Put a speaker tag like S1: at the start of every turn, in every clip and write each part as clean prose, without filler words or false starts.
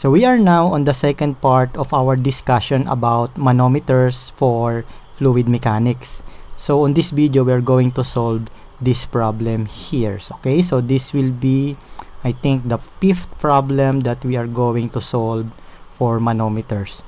S1: So we are now on the second part of our discussion about manometers for fluid mechanics. So on this video, we are going to solve this problem here. Okay, so this will be, I think, the fifth problem that we are going to solve for manometers.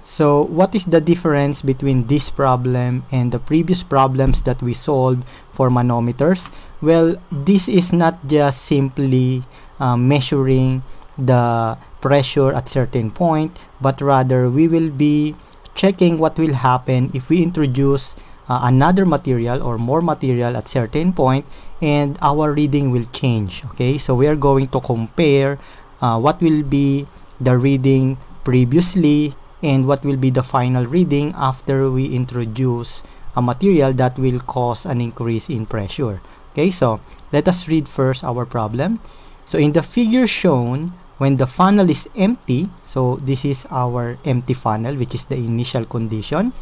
S1: So what is the difference between this problem and the previous problems that we solved for manometers? Well, this is not just simply measuring the pressure at certain point, but rather we will be checking what will happen if we introduce another material or more material at certain point, and our reading will change. Okay, so we are going to compare what will be the reading previously and what will be the final reading after we introduce a material that will cause an increase in pressure. Okay, so let us read first our problem. So in the figure shown, when the funnel is empty, so this is our empty funnel, which is the initial condition,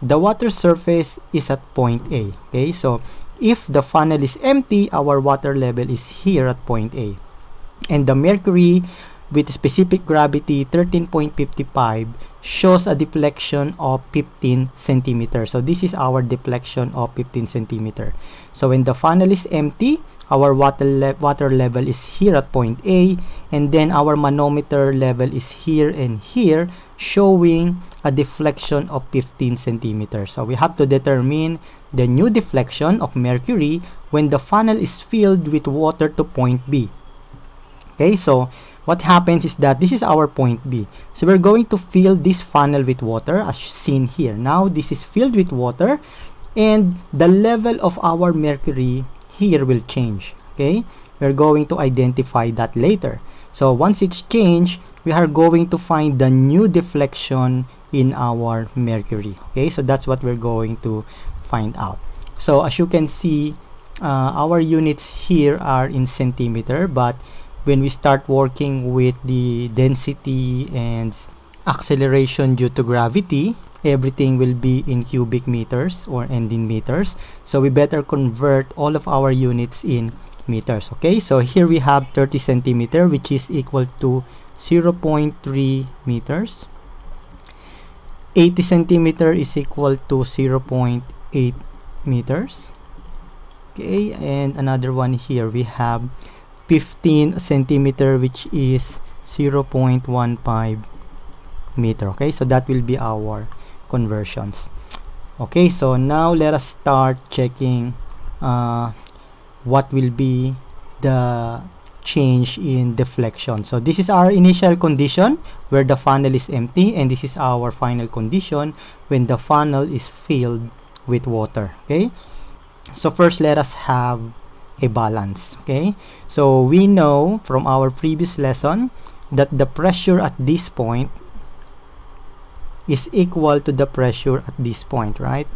S1: the water surface is at point A. Okay, so if the funnel is empty, our water level is here at point A, and the mercury with specific gravity 13.55 shows a deflection of 15 centimeters. So this is our deflection of 15 centimeter. So when the funnel is empty, our water level is here at point A, and then our manometer level is here and here, showing a deflection of 15 centimeters. So we have to determine the new deflection of mercury when the funnel is filled with water to point B. Okay, so what happens is that this is our point B. So we're going to fill this funnel with water as seen here. Now this is filled with water, and the level of our mercury here will change. Okay, we're going to identify that later. So once it's changed, we are going to find the new deflection in our mercury. Okay, so that's what we're going to find out. So as you can see, our units here are in centimeter, but when we start working with the density and acceleration due to gravity, everything will be in cubic meters or in meters. So we better convert all of our units in meters. Okay, so here we have 30 centimeter, which is equal to 0.3 meters. 80 centimeter is equal to 0.8 meters. Okay, and another one here we have 15 centimeter, which is 0.15 meter. Okay, so that will be our conversions. Okay, so now let us start checking what will be the change in deflection. So this is our initial condition where the funnel is empty, and this is our final condition when the funnel is filled with water. Okay, so first let us have a balance. Okay, so we know from our previous lesson that the pressure at this point is equal to the pressure at this point, right?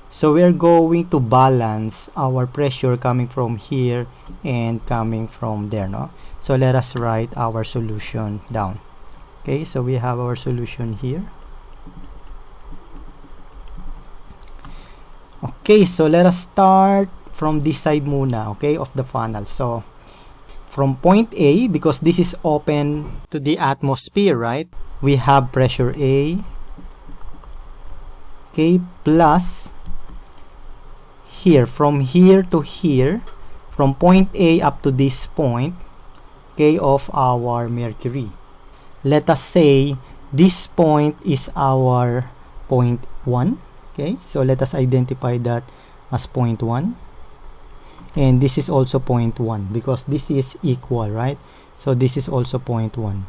S1: So we're going to balance our pressure coming from here and coming from there, no? So let us write our solution down. Okay, so we have our solution here. Okay, so let us start from this side muna, okay, of the funnel. So from point A, because this is open to the atmosphere, right, we have pressure A, okay, plus here, from here to here, from point A up to this point, okay, of our mercury. Let us say this point is our point 1. Okay, so let us identify that as point 1, and this is also point 1 because this is equal, right? So this is also point 1.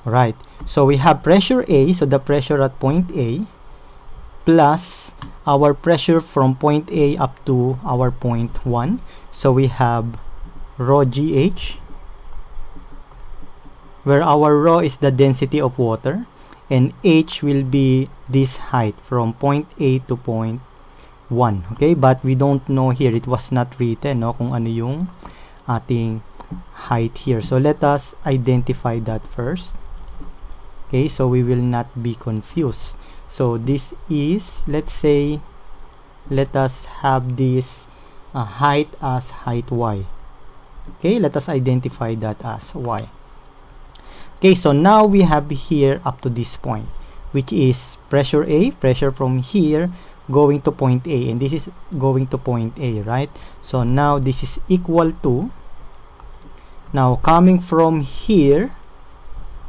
S1: Right, so we have pressure A, so the pressure at point A, plus our pressure from point A up to our point 1. So we have rho GH, where our rho is the density of water, and H will be this height from point A to point 1. Okay, but we don't know here, it was not written, no, kung ano yung ating height here. So let us identify that first. Okay, so we will not be confused. So this is, let's say, let us have this height as height Y. Okay, let us identify that as Y. Okay, so now we have here up to this point, which is pressure A, pressure from here going to point A, and this is going to point A, right? So now this is equal to, now coming from here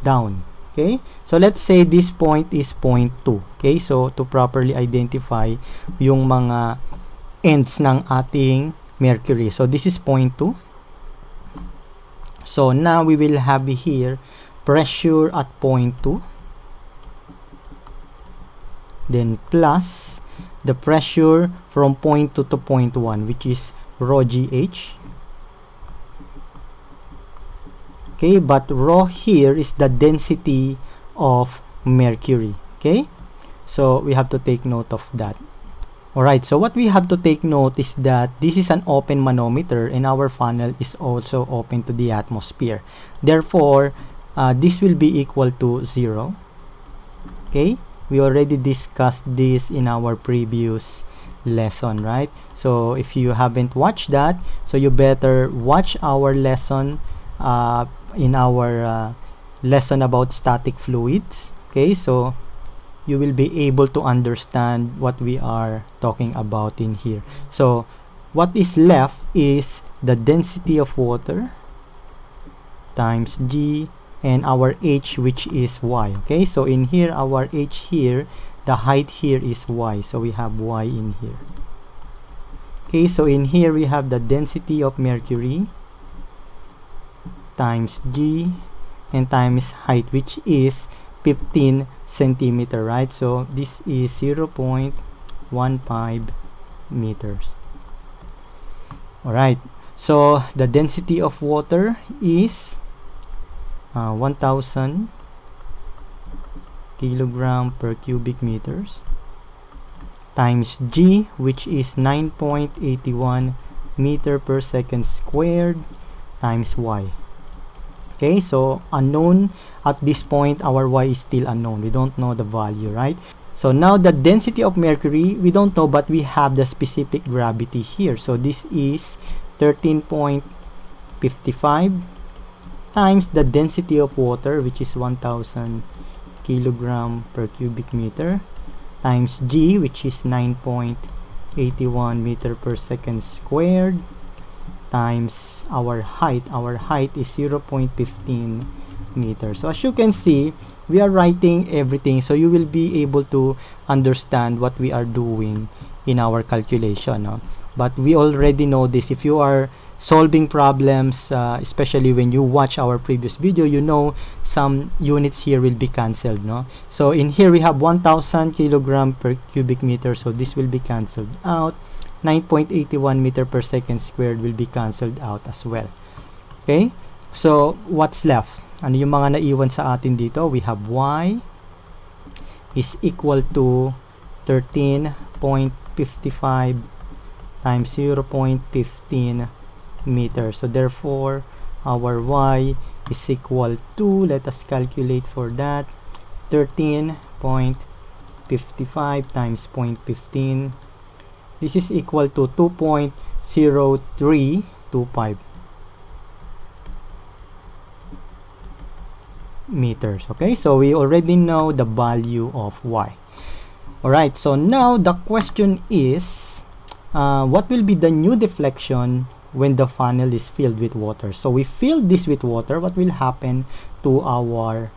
S1: down. Okay, so let's say this point is point 2. Okay, so to properly identify yung mga ends ng ating mercury, so this is point 2. So now we will have here pressure at point 2, then plus the pressure from point 2 to point 1, which is rho GH. Okay, but rho here is the density of mercury. Okay, so we have to take note of that. Alright, so what we have to take note is that this is an open manometer and our funnel is also open to the atmosphere. Therefore, this will be equal to 0. Okay, we already discussed this in our previous lesson, right? So if you haven't watched that, so you better watch our lesson in our lesson about static fluids. Okay, so you will be able to understand what we are talking about in here. So what is left is the density of water times G and our H, which is Y. Okay, so in here our H here, the height here is Y, so we have Y in here. Okay, so in here we have the density of mercury times G and times height, which is 15 centimeter, right? So this is 0.15 meters. All right, so the density of water is 1000 kilogram per cubic meters times G, which is 9.81 meter per second squared, times Y. Okay, so unknown at this point, our Y is still unknown. We don't know the value, right? So now the density of mercury, we don't know, but we have the specific gravity here. So this is 13.55 times the density of water, which is 1000 kilogram per cubic meter, times G, which is 9.81 meter per second squared, times our height. Our height is 0.15 meters. So as you can see, we are writing everything, so you will be able to understand what we are doing in our calculation, no? But we already know this. If you are solving problems, especially when you watch our previous video, you know some units here will be cancelled, no? So in here we have 1000 kilogram per cubic meter, so this will be cancelled out. 9.81 meter per second squared will be cancelled out as well. Okay, so what's left? Ano yung mga naiwan sa atin dito? We have Y is equal to 13.55 times 0.15 meters. So therefore our Y is equal to, let us calculate for that, 13.55 times 0.15. This is equal to 2.0325 meters. Okay, so we already know the value of Y. Alright, so now the question is, what will be the new deflection when the funnel is filled with water? So we fill this with water, what will happen to our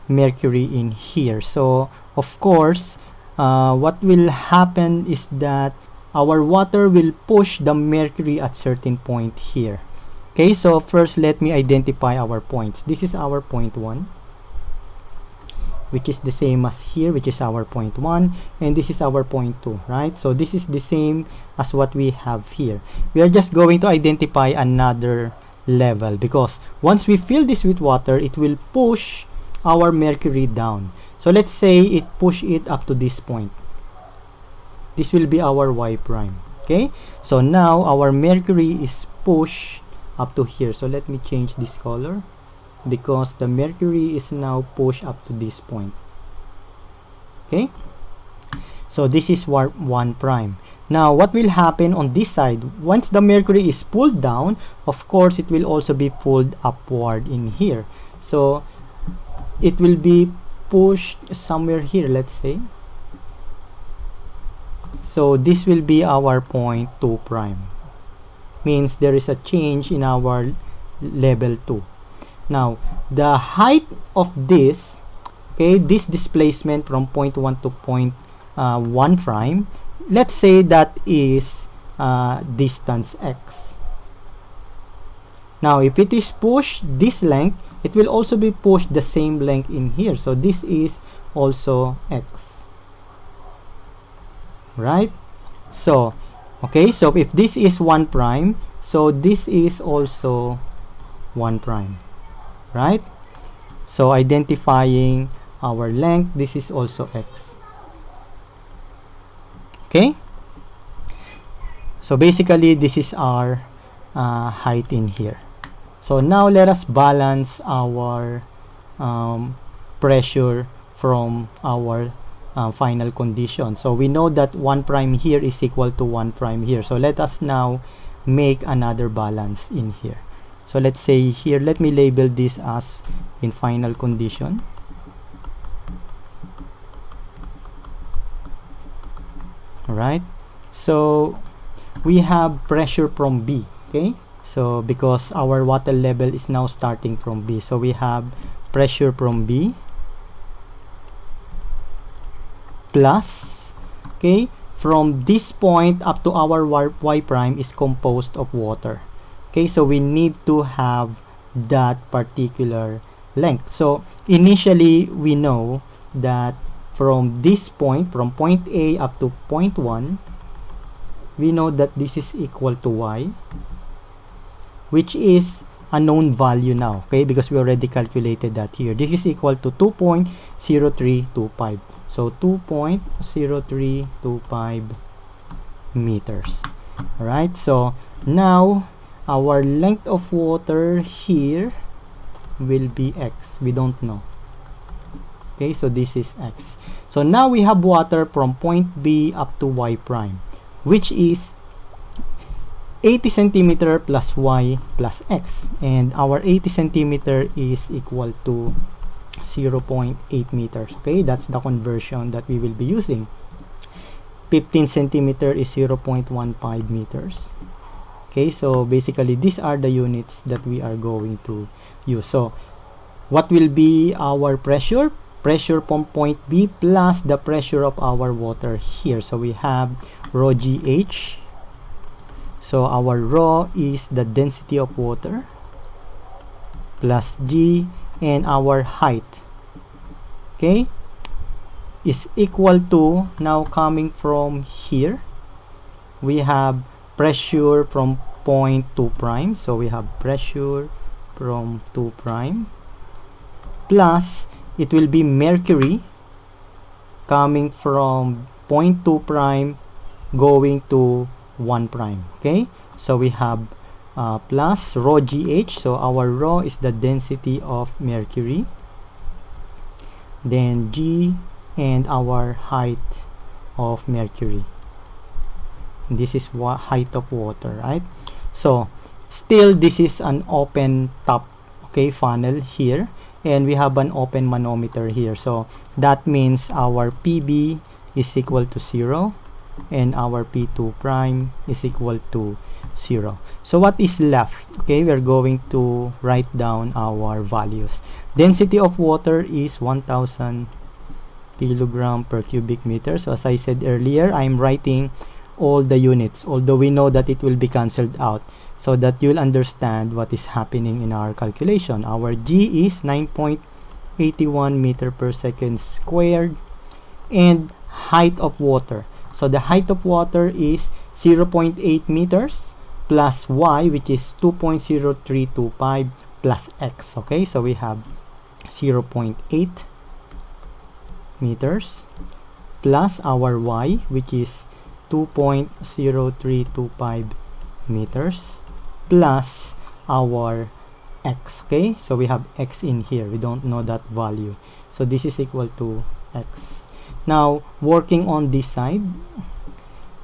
S1: mercury in here? So of course, what will happen is that our water will push the mercury at certain point here. Okay, so first let me identify our points. This is our point 1, which is the same as here, which is our point 1, and this is our point 2, right? So this is the same as what we have here. We are just going to identify another level, because once we fill this with water, it will push our mercury down. So let's say it push it up to this point. This will be our Y prime. Okay, so now our mercury is pushed up to here. So let me change this color, because the mercury is now pushed up to this point. Okay, so this is 1 prime. Now what will happen on this side? Once the mercury is pulled down, of course it will also be pulled upward in here. So it will be pushed somewhere here, let's say. So this will be our point 2 prime. Means there is a change in our level 2. Now, the height of this, okay, this displacement from point 1 to point 1 prime, let's say that is distance x. Now, if it is pushed this length, it will also be pushed the same length in here. So this is also x. Right? So, okay, so if this is 1 prime, so this is also 1 prime. Right? So identifying our length, this is also x. Okay? So basically, this is our height in here. So now let us balance our pressure from our final condition. So we know that 1 prime here is equal to 1 prime here. So let us now make another balance in here. So let's say here, let me label this as in final condition. Alright, so we have pressure from B, okay? So because our water level is now starting from B, so we have pressure from B plus, okay, from this point up to our y prime is composed of water. Okay, so we need to have that particular length. So initially we know that from this point, from point A up to point 1, we know that this is equal to y, which is a known value now, okay, because we already calculated that here. This is equal to 2.0325. So 2.0325 meters. Alright, so now our length of water here will be x. We don't know. Okay, so this is x. So now we have water from point B up to y prime, which is 80 centimeter plus y plus x. And our 80 centimeter is equal to 0.8 meters. Okay, that's the conversion that we will be using. 15 centimeter is 0.15 meters. Okay, so basically these are the units that we are going to use. So what will be our pressure? Pressure from point B plus the pressure of our water here. So we have rho GH. So our rho is the density of water plus G, and our height, okay, is equal to, now coming from here, we have pressure from point 2 prime. So we have pressure from 2 prime plus it will be mercury coming from point 2 prime going to 1 prime. Okay, so we have plus rho GH. So our rho is the density of mercury, then G and our height of mercury. This is what height of water, right? So still this is an open top, okay, funnel here, and we have an open manometer here. So that means our PB is equal to 0 and our P2 prime is equal to 0. So what is left? Okay, we're going to write down our values. Density of water is 1000 kilogram per cubic meter. So as I said earlier, I'm writing all the units, although we know that it will be cancelled out, so that you'll understand what is happening in our calculation. Our G is 9.81 meter per second squared, and height of water. So the height of water is 0.8 meters plus y, which is 2.0325 plus x. Okay, so we have 0.8 meters plus our y, which is 2.0325 meters plus our x. Okay, so we have x in here, we don't know that value, so this is equal to x. Now working on this side,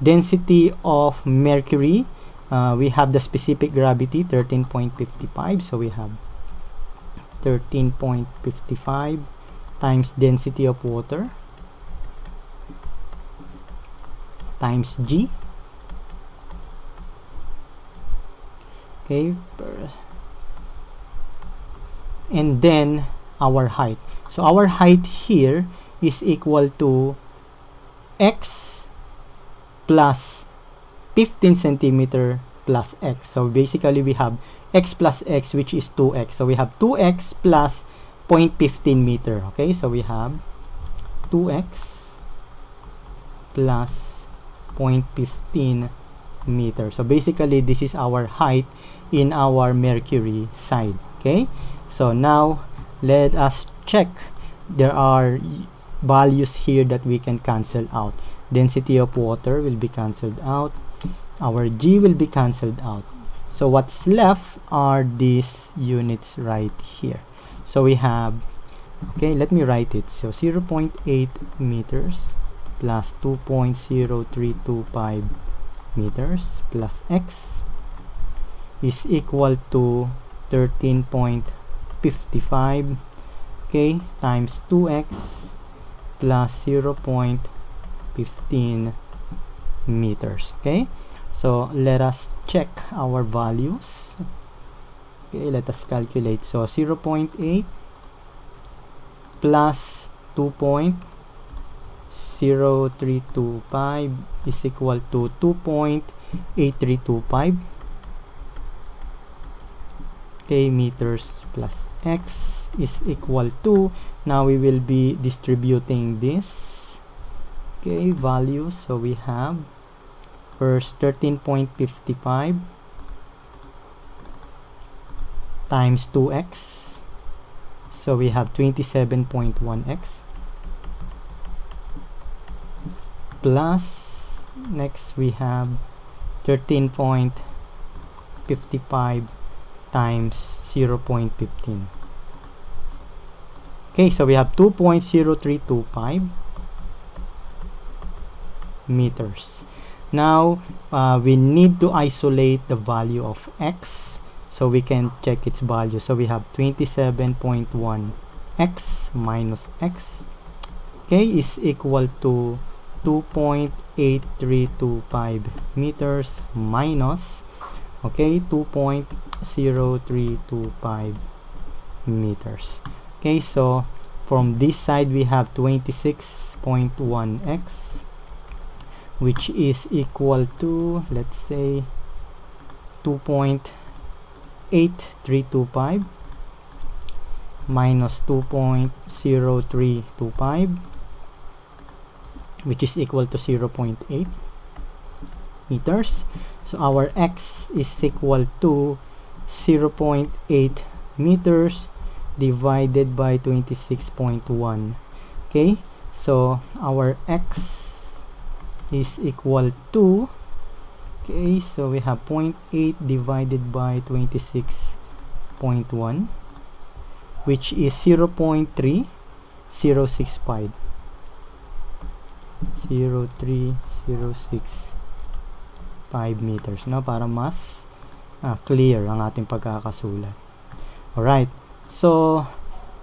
S1: density of mercury, we have the specific gravity 13.55, so we have 13.55 times density of water times G. Okay, and then our height. So our height here is equal to x plus 15 centimeter plus x. So basically we have x plus x, which is 2x. So we have 2x plus 0.15 meter. Okay, so we have 2x plus 0.15 meter. So basically this is our height in our mercury side. Okay, so now let us check. There are values here that we can cancel out. Density of water will be cancelled out. Our G will be cancelled out. So what's left are these units right here. So we have, okay, let me write it. So 0.8 meters plus 2.0325 meters plus x is equal to 13.55, okay, times 2x plus 0.15 meters. Okay, so let us check our values. Okay, let us calculate. So 0.8 plus 2.0325 is equal to 2.8325, okay, meters plus x is equal to, now we will be distributing this, okay, values. So we have first 13.55 times 2x, so we have 27.1x plus, next we have 13.55 times 0.15. Okay, so we have 2.0325 meters. Now we need to isolate the value of x so we can check its value. So we have 27.1 x minus x, okay, is equal to 2.8325 meters minus, okay, 2.0325 meters. Okay, so from this side we have 26.1x, which is equal to, let's say, 2.8325 minus 2.0325, which is equal to 0.8 meters. So our x is equal to 0.8 meters divided by 26.1. Okay, so our x is equal to, okay, so we have 0.8 divided by 26.1, which is 0.3065 0.3065 meters, no, para mas clear ang ating pagkakasulat. Alright, so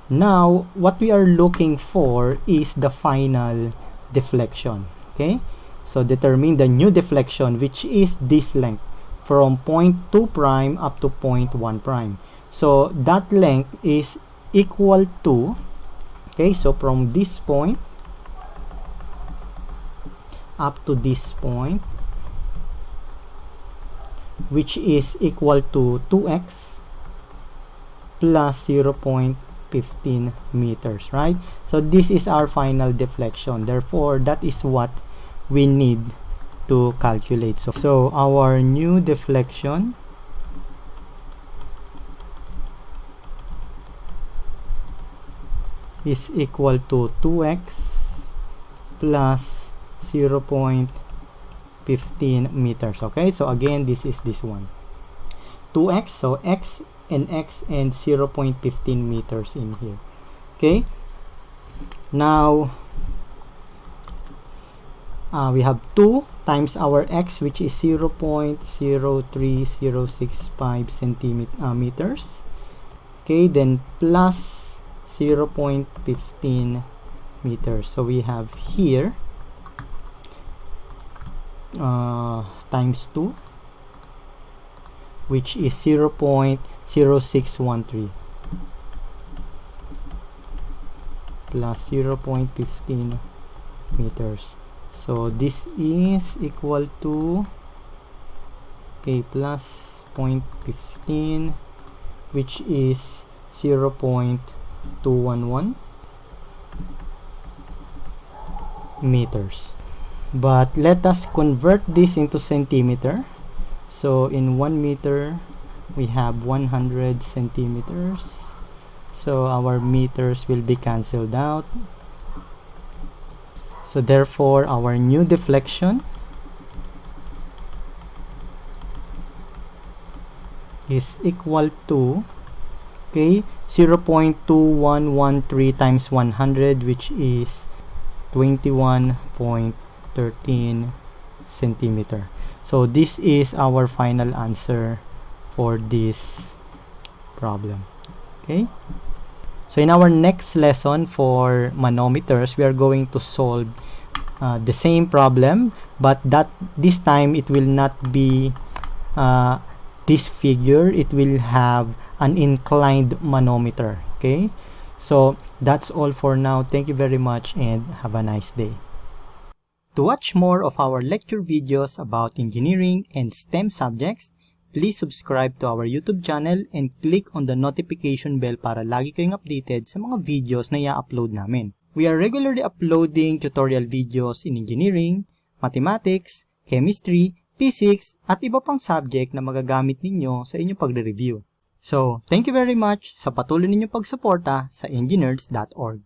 S1: now what we are looking for is the final deflection. Okay, so determine the new deflection, which is this length from point 2 prime up to point 1 prime. So that length is equal to, okay, so from this point up to this point, which is equal to 2x plus 0.15 meters, right? So this is our final deflection. Therefore, that is what we need to calculate. So our new deflection is equal to 2x plus 0.15 meters. Okay, so again, this is this one, 2x, so x and 0.15 meters in here. Okay, now we have 2 times our x, which is 0.03065 centimeters. Okay, then plus 0.15 meters. So we have here times 2, which is 0.0613 plus 0.15 meters. So this is equal to plus 0.15, which is 0.211 meters. But let us convert this into centimeter. So in 1 meter we have 100 centimeters. So our meters will be cancelled out. So therefore our new deflection is equal to 0.2113 times 100, which is 21.13 centimeter. So this is our final answer for this problem. Okay, so in our next lesson for manometers, we are going to solve the same problem, but this time it will not be this figure. It will have an inclined manometer. Okay, so that's all for now. Thank you very much and have a nice day. To watch more of our lecture videos about engineering and STEM subjects, please subscribe to our YouTube channel and click on the notification bell para lagi kayong updated sa mga videos na i-upload namin. We are regularly uploading tutorial videos in engineering, mathematics, chemistry, physics, at iba pang subject na magagamit ninyo sa inyong pagre-review. So, thank you very much sa patuloy ninyong pagsuporta sa engineers.org.